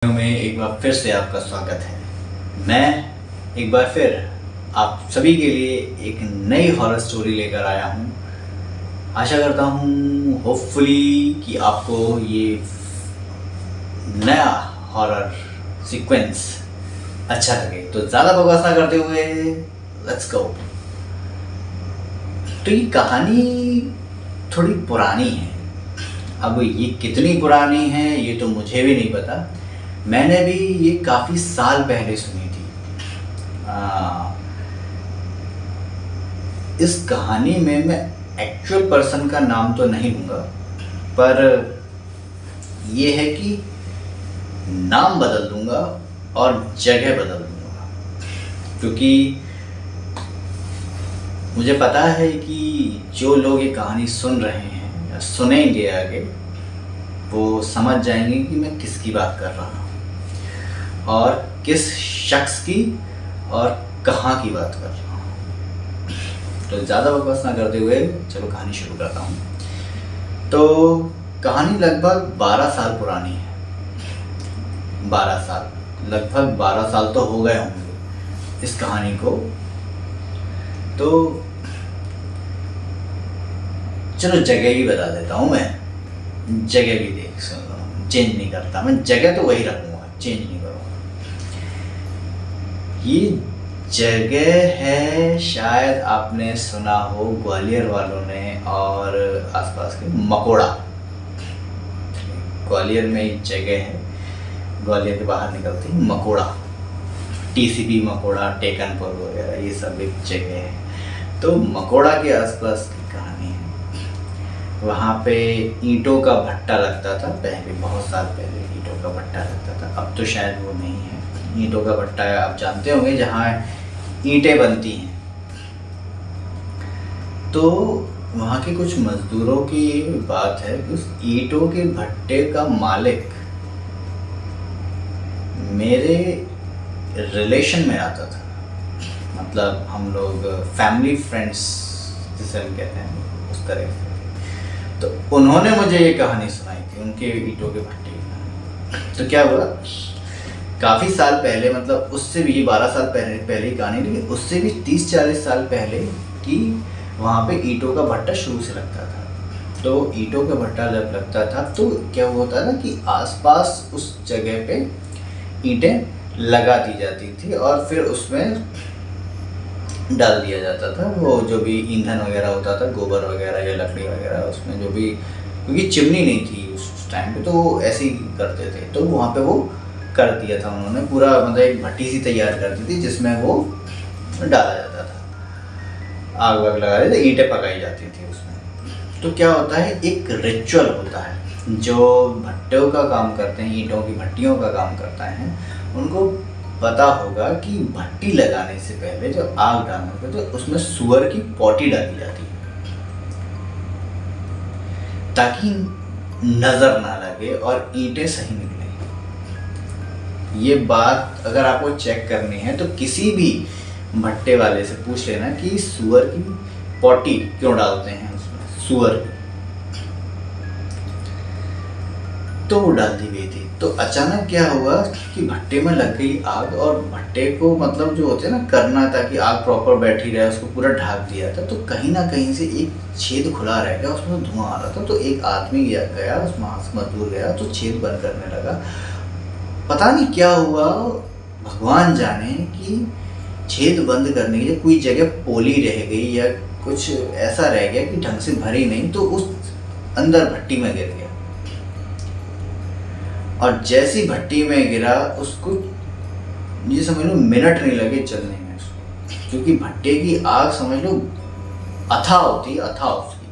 में एक बार फिर से आपका स्वागत है। मैं एक बार फिर आप सभी के लिए एक नई हॉरर स्टोरी लेकर आया हूँ। आशा करता हूँ होपफुली कि आपको ये नया हॉरर सीक्वेंस अच्छा लगे। तो ज़्यादा बकवास ना करते हुए लेट्स गो। तो ये कहानी थोड़ी पुरानी है। अब ये कितनी पुरानी है ये तो मुझे भी नहीं पता। मैंने भी ये काफ़ी साल पहले सुनी थी। इस कहानी में मैं एक्चुअल पर्सन का नाम तो नहीं लूँगा, पर ये है कि नाम बदल दूँगा और जगह बदल दूँगा, क्योंकि मुझे पता है कि जो लोग ये कहानी सुन रहे हैं या सुनेंगे आगे, वो समझ जाएंगे कि मैं किसकी बात कर रहा हूँ और किस शख्स की और कहाँ की बात कर रहा हूँ। तो ज़्यादा बकवास ना करते हुए चलो कहानी शुरू करता हूँ। तो कहानी लगभग 12 साल पुरानी है। 12 साल, लगभग 12 साल तो हो गए होंगे इस कहानी को। तो चलो जगह भी बता देता हूँ। मैं जगह भी चेंज नहीं करता, मैं जगह तो वही रखूँगा, चेंज नहीं करूँगा। ये जगह है, शायद आपने सुना हो ग्वालियर वालों ने और आसपास के मकोड़ा। ग्वालियर में एक जगह है, ग्वालियर के बाहर निकलती मकोड़ा, टीसीपी मकोड़ा, टेकनपुर वगैरह, ये सब एक जगह है। तो मकोड़ा के आसपास की कहानी है। वहाँ पे ईंटों का भट्टा लगता था पहले, बहुत साल पहले ईंटों का भट्टा लगता था। अब तो शायद वो नहीं है। ईंटों का भट्टा आप जानते होंगे जहाँ ईंटें बनती हैं। तो वहाँ के कुछ मजदूरों की बात है कि उस ईंटों के भट्टे का मालिक मेरे रिलेशन में आता था। मतलब हम लोग फैमिली फ्रेंड्स जिसे हम कहते हैं, उस तरह से। तो उन्होंने मुझे ये कहानी सुनाई थी, उनके ईंटों के भट्टे की। तो क्या हुआ, काफ़ी साल पहले, मतलब उससे भी, ये 12 साल पहले की कहानी, लेकिन उससे भी 30-40 साल पहले कि वहाँ पे ईंटों का भट्टा शुरू से लगता था। तो ईंटों का भट्टा जब लगता था तो क्या होता था कि आसपास उस जगह पे ईंटें लगा दी जाती थी और फिर उसमें डाल दिया जाता था वो जो भी ईंधन वगैरह होता था, गोबर वगैरह या लकड़ी वगैरह, उसमें जो भी, क्योंकि चिमनी नहीं थी उस टाइम पे, तो वो ऐसे ही करते थे। तो वहाँ पे वो कर दिया था उन्होंने, पूरा मतलब एक भट्टी सी तैयार कर दी थी जिसमें वो डाला जाता था, आग वाग लगा देते, ईंटें पकाई जाती थी उसमें। तो क्या होता है, एक रिचुअल होता है जो भट्टों का काम करते हैं, ईंटों की भट्टियों का काम करता है, उनको पता होगा कि भट्टी लगाने से पहले जब आग डालने के तो उसमें सुअर की पोटी डाली जाती है ताकि नजर ना लगे और ईंटें सही निकले। ये बात अगर आपको चेक करनी है तो किसी भी भट्टे वाले से पूछ लेना कि सुअर की पोटी क्यों डालते हैं उसमें, सुअर की। तो वो डाल दी गई थी। तो अचानक क्या हुआ कि भट्टे में लग गई आग, और भट्टे को मतलब जो होते हैं ना करना था कि आग प्रॉपर बैठी रहे, उसको पूरा ढक दिया था। तो कहीं ना कहीं से एक छेद खुला रह गया, उसमें धुआं आ रहा था। तो एक आदमी गया उसमें, मजदूर गया तो छेद बंद करने लगा। पता नहीं क्या हुआ, भगवान जाने कि छेद बंद करने की कोई जगह पोली रह गई या कुछ ऐसा रह गया कि ढंग से भरी नहीं, तो उस अंदर भट्टी में गिर गया। और जैसी भट्टी में गिरा, उसको ये समझ लो मिनट नहीं लगे चलने में उसको, क्योंकि भट्टे की आग समझ लो अथाह होती है, अथाह उसकी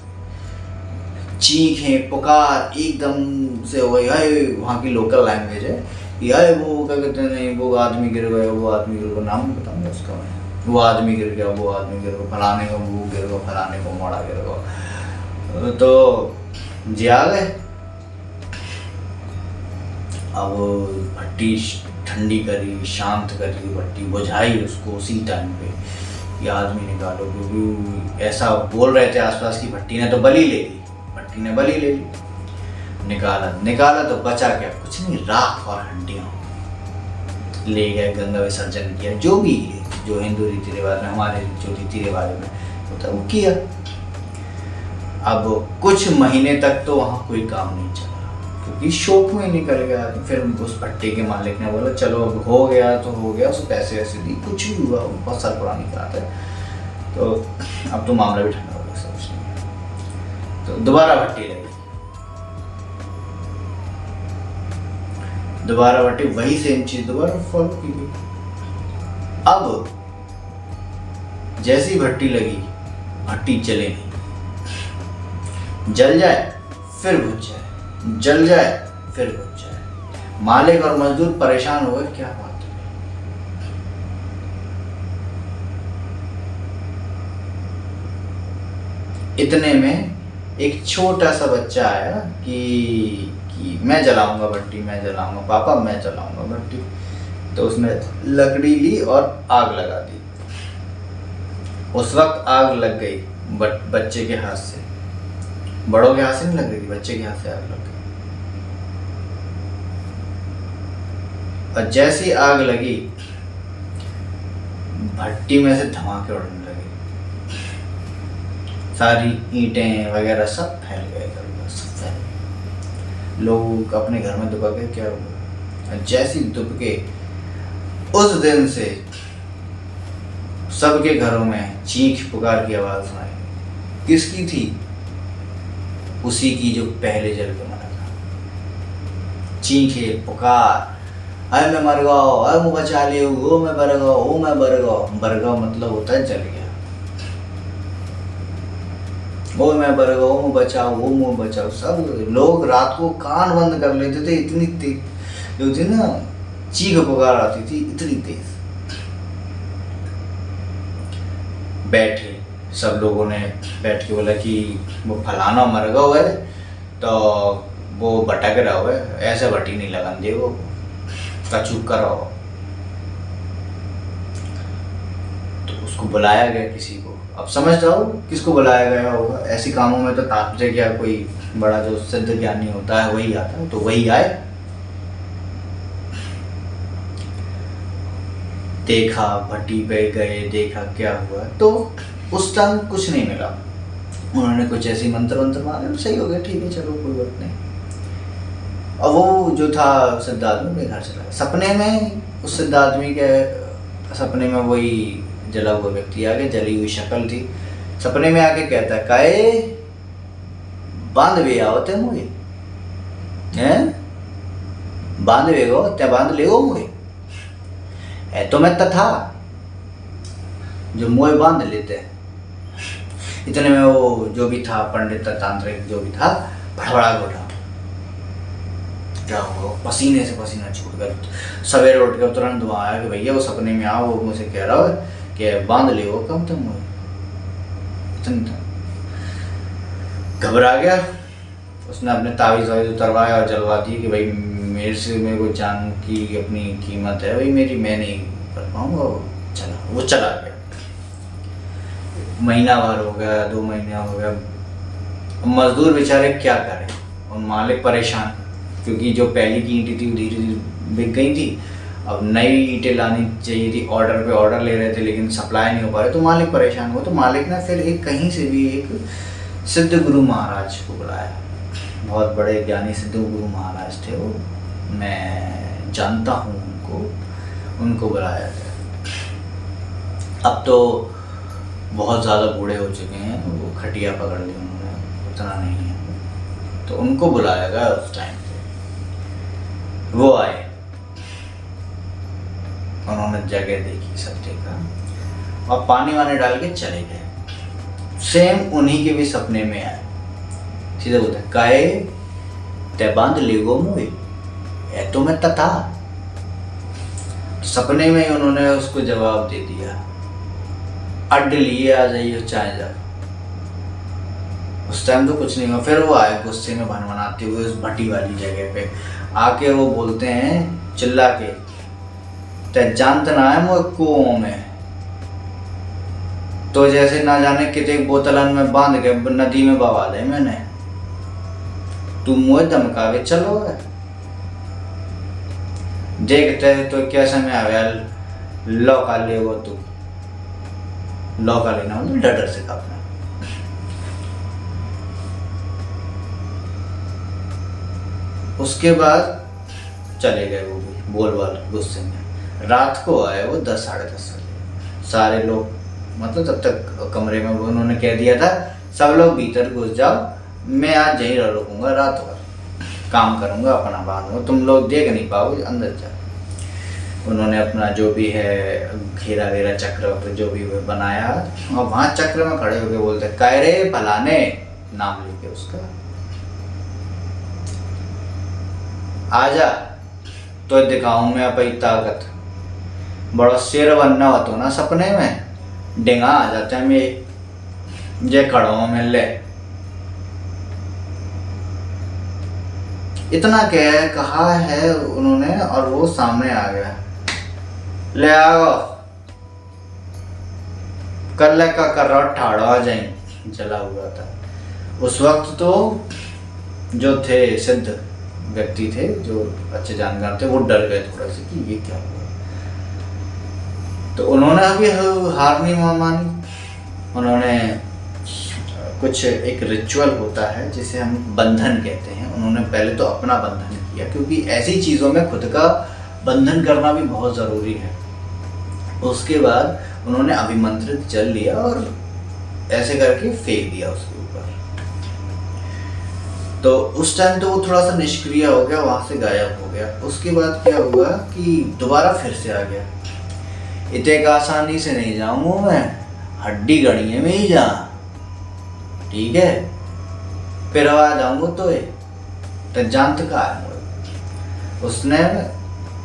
चीखें पुकार एकदम से हो गई। वहाँ की लोकल लैंग्वेज है, यार वो क्या कहते हैं, नहीं वो आदमी गिर गया, वो आदमी गिर गया, नाम नहीं बताऊंगा उसका मैं, वो आदमी गिर गया, वो आदमी गिर गया, फलाने को वो गिर गया, फलाने को मोड़ा गिर गया। तो जी आ गए। अब भट्टी ठंडी करी, शांत करी, भट्टी बुझाई उसको उसी टाइम पे, ये आदमी निकालो, क्योंकि ऐसा बोल रहे थे आसपास की भट्टी ने तो बलि ले ली, भट्टी ने बलि ले ली। निकाला तो बचा क्या, कुछ नहीं, राख और हड्डियाँ। ले गए, गंगा विसर्जन किया, जो भी जो हिंदू रीति रिवाज में, हमारे जो रीति रिवाज में होता है वो किया। अब कुछ महीने तक तो वहाँ कोई काम नहीं चला क्योंकि शौक में निकल गया। फिर उस भट्टी के मालिक ने बोला चलो अब हो गया तो हो गया, उसको पैसे वैसे दी, कुछ भी हुआ, बहुत साल पुरानी बात है, तो अब तो मामला भी ठंडा हो गया सब कुछ नहीं। तो दोबारा भट्टी लगी, दोबारा भट्टी, वही सेम चीज दोबारा फॉलो की गई। अब जैसी भट्टी लगी, भट्टी जले नहीं, जल जाए फिर बुझ जाए, जल जाए फिर बुझ जाए। मालिक और मजदूर परेशान हो गए, क्या बात है। इतने में एक छोटा सा बच्चा आया कि मैं जलाऊंगा भट्टी, मैं जलाऊंगा पापा, मैं जलाऊंगा भट्टी। तो उसने लकड़ी ली और आग लगा दी। उस वक्त आग लग गई बच्चे के हाथ से, बड़ों के हाथ से नहीं लग रही थी, बच्चे के हाथ से आग लग गई। और जैसी आग लगी, भट्टी में से धमाके उड़ने लगे, सारी ईंटें वगैरह सब फैल गए, सब फैल गए। लोग अपने घर में दुबके, क्या हुआ, जैसी दुबके उस दिन से सबके घरों में चीख पुकार की आवाज सुनाई। किसकी थी? उसी की जो पहले जल के मरा था। चीखे पुकार, अरे मैं मर गया, अरे मुझे बचा लियो, ओ मैं मर गया, ओ मैं मर गया। मर गया मतलब होता है जल गया। ओ मैं मर गया, ओ मुझे बचाओ, ओ मुझे बचाओ। सब लोग रात को कान बंद कर लेते थे, इतनी तेज जो थी ना चीख पुकार आती थी, इतनी तेज। बैठे सब लोगों ने बैठ के बोला कि वो फलाना मर गया हुआ है, तो वो भटक रहा हुआ है, ऐसे भट्टी नहीं लगन दे, वो चुप करो। तो उसको बुलाया गया किसी को। अब समझ जाओ किसको बुलाया गया होगा। ऐसी कामों में तो तात्पर्य क्या, कोई बड़ा जो सिद्ध ज्ञानी होता है वही आता है। तो वही आए, देखा भट्टी पे गए, देखा क्या हुआ। तो उस टाइम कुछ नहीं मिला, उन्होंने कुछ ऐसी मंत्र मारे, सही हो गया, ठीक है चलो कोई बात नहीं। और वो जो था सिद्ध आदमी अपने घर चला गया। सपने में उस सिद्ध आदमी के सपने में वही जला हुआ व्यक्ति आ गया, जली हुई शक्ल थी। सपने में आके कहता है, काए बांध भी आवते मुझे, हैं बांध वेगो, त्या बांध लेगो मुझे। तो मैं तथा जो मुँह बांध लेते हैं। इतने में वो जो भी था पंडित तांत्रिक जो भी था, भड़बड़ा उठा, क्या हुआ, पसीने से पसीना छूट गया। सवेरे उठ कर तुरंत वहाँ आया कि भैया वो सपने में आओ, वो मुझसे कह रहा है कि बांध ले वो कम तुम मुझे। इतना घबरा गया, उसने अपने तावीज़ उतरवाया और जलवा दी कि भाई मेरे को जान की अपनी कीमत है भाई मेरी, मैं नहीं कर पाऊँगा। वो चला गया। महीना भर हो गया, 2 महीने हो गया। मजदूर बेचारे क्या करें, और मालिक परेशान, क्योंकि जो पहली की ईंटें थी धीरे धीरे बिक गई थी। अब नई ईंटें लानी चाहिए थी, ऑर्डर पे ऑर्डर ले रहे थे लेकिन सप्लाई नहीं हो पा रहे, तो मालिक परेशान हुआ। तो मालिक ने फिर एक कहीं से भी एक सिद्ध गुरु महाराज को बुलाया। बहुत बड़े ज्ञानी सिद्ध गुरु महाराज थे वो, मैं जानता हूँ उनको बुलाया गया। अब तो बहुत ज़्यादा बूढ़े हो चुके हैं, वो खटिया पकड़ ली उन्होंने, उतना नहीं है। तो उनको बुलाया गया उस टाइम पे। वो आए, उन्होंने जगह देखी, सब देखा और पानी वानी डाल के चले गए। सेम उन्हीं के भी सपने में आए। सीधे बोलते काहे ते बांध ले गो मुझे, तो मैं तथा। सपने में ही उन्होंने उसको जवाब दे दिया, अड्ड लिए आ जाइए चाहे जा। उस टाइम तो कुछ नहीं हुआ। फिर वो आए गुस्से में भनभनाते हुए उस भट्टी वाली जगह पे आके, वो बोलते हैं चिल्ला के, ते जानते ना है मुझे कुओं में, तो जैसे ना जाने कितने बोतलन में बांध के नदी में बहा दे मैंने, तू मुझे धमकावे चलो है। देखते तो कैसे में आया लौका ले वो तू लौका लेना मतलब डर से काटना। उसके बाद चले गए वो भी बोल बाल गुस्से में। रात को आए वो 10 साढ़े 10 बजे। सारे लोग मतलब तब तक कमरे में उन्होंने कह दिया था सब लोग भीतर घुस जाओ, मैं आज यहीं रुकूंगा, रात भर काम करूंगा, अपना बांधूंगा, तुम लोग देख नहीं पाओगे, अंदर जाओ। उन्होंने अपना जो भी है घेरा वेरा चक्र जो भी बनाया और वहां चक्र में खड़े होकर बोलते कायरे फलाने, नाम लेके उसका, आजा तो दिखाऊं मैं अपनी ताकत। बड़ा शेर बनना हो तो ना सपने में डेंगा आ जाते हैं मैं ये खड़ा हूं मिल ले। इतना कहा है उन्होंने और वो सामने आ गया। ले आओ कल का कर्रा ठाड़ा आ जाए जला हुआ था। उस वक्त तो जो थे सिद्ध व्यक्ति थे जो अच्छे जानकार थे वो डर गए थोड़ा से कि ये क्या हुआ। तो उन्होंने अभी हार नहीं मानी। उन्होंने कुछ एक रिचुअल होता है जिसे हम बंधन कहते हैं, उन्होंने पहले तो अपना बंधन किया क्योंकि ऐसी चीज़ों में खुद का बंधन करना भी बहुत ज़रूरी है। उसके बाद उन्होंने अभिमंत्रित जल लिया और ऐसे करके फेंक दिया उसके ऊपर। तो उस टाइम तो वो थोड़ा सा निष्क्रिय हो गया, वहां से गायब हो गया। उसके बाद क्या हुआ कि दोबारा फिर से आ गया। इतने आसानी से नहीं जाऊंगा मैं, हड्डी गड़िए में ही जा, ठीक है, फिर आ जाऊंगा तो जानते का है। उसने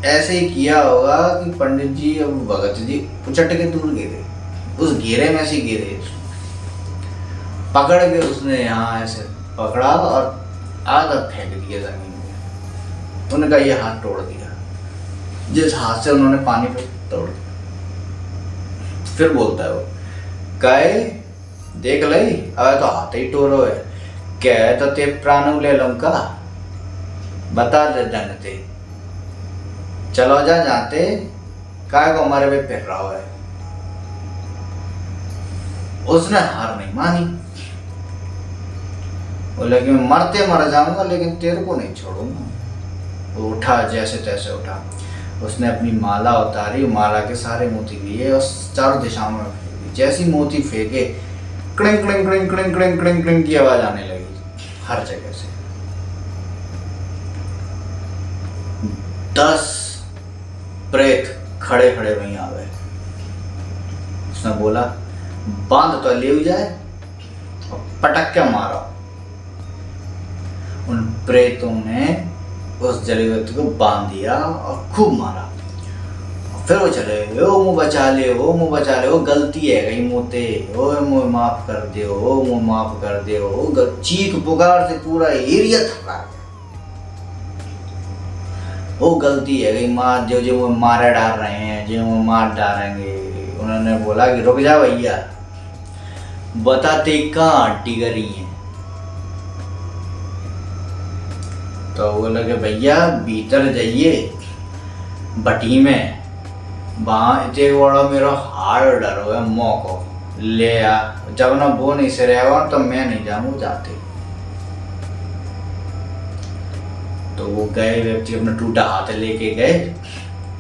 ऐसे ही किया होगा कि पंडित जी और भगत जी उचट के दूर गिरे, उस घेरे में से गिरे, पकड़ के उसने यहाँ ऐसे पकड़ा और आधा फेंक दिया जमीन में। उनका ये हाथ तोड़ दिया, जिस हाथ से उन्होंने पानी पे तोड़ दिया। फिर बोलता है वो कहे देख लई अब तो हाथ ही टोरो है, क्या तो ते प्राणु ले लंका, बता दे जनते चलो जा जाते काय को हमारे पे फिर रहा है। उसने हार नहीं मानी, बोले कि मैं मरते मर जाऊंगा लेकिन तेरे को नहीं छोड़ूंगा। वो उठा, जैसे तैसे उठा, उसने अपनी माला उतारी, माला के सारे मोती लिए और चारों दिशाओं में फेंकी। जैसी मोती फेंके cling cling cling cling cling cling cling की आवाज आने लगी हर जगह से। 10 प्रेत खड़े खड़े वहीं आ गए। उसने बोला बांध तो ले जाए और पटक के मारो। उन प्रेतों ने उस जले व्यक्ति को बांध दिया और खूब मारा। फिर वो चले गए, ओ मुँह बचा ले, ओ मुँह बचा ले, ओ गलती है गई मोते, ओ मुँह माफ कर दे, ओ मुँह माफ कर दे, ओ चीख पुकार से पूरा एरिया थका गया। वो गलती है गई मार जो जो वो मारे डाल रहे हैं, जो वो मार डालेंगे। उन्होंने बोला कि रुक जा भैया, बताते कहाँ हड्डी करी है। तो वो लगे भैया भीतर जाइए भट्टी में, वहाँ इतने बड़ा मेरा हार डरो है मौको ले आ, जब ना वो नहीं से रहेगा तो मैं नहीं जाऊँ जाते। तो वो गए व्यक्ति अपना टूटा हाथ लेके गए,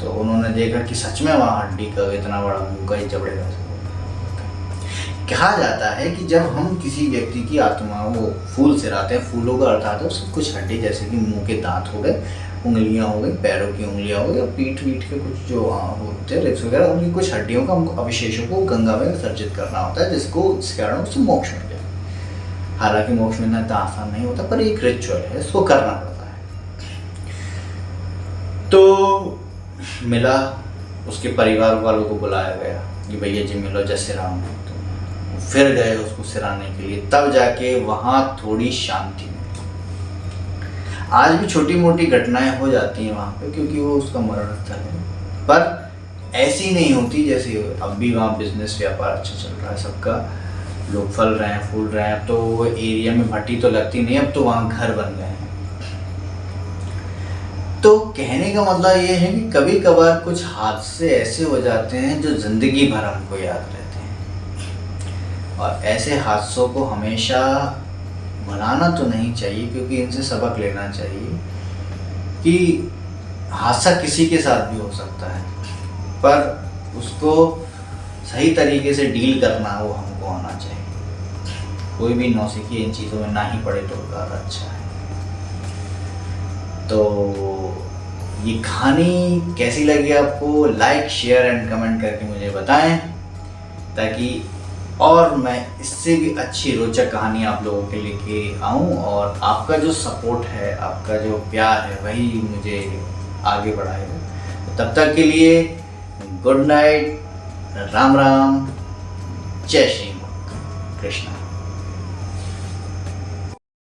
तो उन्होंने देखा कि सच में वहाँ हड्डी का इतना बड़ा मुंह का ही जबड़े का। कहा जाता है कि जब हम किसी व्यक्ति की आत्मा वो फूल से आते हैं, फूलों का अर्थ आता है उससे कुछ हड्डी, जैसे कि मुंह के दांत हो गए, उंगलियां हो गई, पैरों की उंगलियां हो गई, और पीठ वीठ के कुछ जो होते हैं रिप्स वगैरह, उनकी कुछ हड्डियों का हमको अवशेषों को गंगा में विसर्जित करना होता है, जिसके कारण उससे मोक्ष मिल जाए। हालांकि मोक्ष मिलना इतना आसान नहीं होता, पर एक रिचुअल है, इसको करना पड़ता है। तो मिला, उसके परिवार वालों को बुलाया गया कि भैया जी मिलो, जय श्री राम। फिर गए उसको सिराने के लिए, तब जाके वहां थोड़ी शांति मिली। आज भी छोटी मोटी घटनाएं हो जाती हैं वहां पे, क्योंकि वो उसका मरण स्थल है, पर ऐसी नहीं होती जैसे अब भी वहाँ बिजनेस व्यापार अच्छा चल रहा है सबका, लोग फल रहे हैं फूल रहे हैं। अब तो वो एरिया में भट्टी तो लगती नहीं, अब तो वहाँ घर बन गए हैं। तो कहने का मतलब ये है कि कभी कभार कुछ हादसे ऐसे हो जाते हैं जो ज़िंदगी भर हमको याद रहते हैं, और ऐसे हादसों को हमेशा भुलाना तो नहीं चाहिए, क्योंकि इनसे सबक लेना चाहिए कि हादसा किसी के साथ भी हो सकता है, पर उसको सही तरीके से डील करना वो हमको आना चाहिए। कोई भी नौसिखिए इन चीज़ों में ना ही पड़े तो ज़्यादा अच्छा है। तो ये कहानी कैसी लगी आपको, लाइक शेयर एंड कमेंट करके मुझे बताएं, ताकि और मैं इससे भी अच्छी रोचक कहानी आप लोगों के लेके आऊँ, और आपका जो सपोर्ट है, आपका जो प्यार है, वही मुझे आगे बढ़ाएगा। तो तब तक के लिए गुड नाइट, राम राम, जय श्री कृष्ण।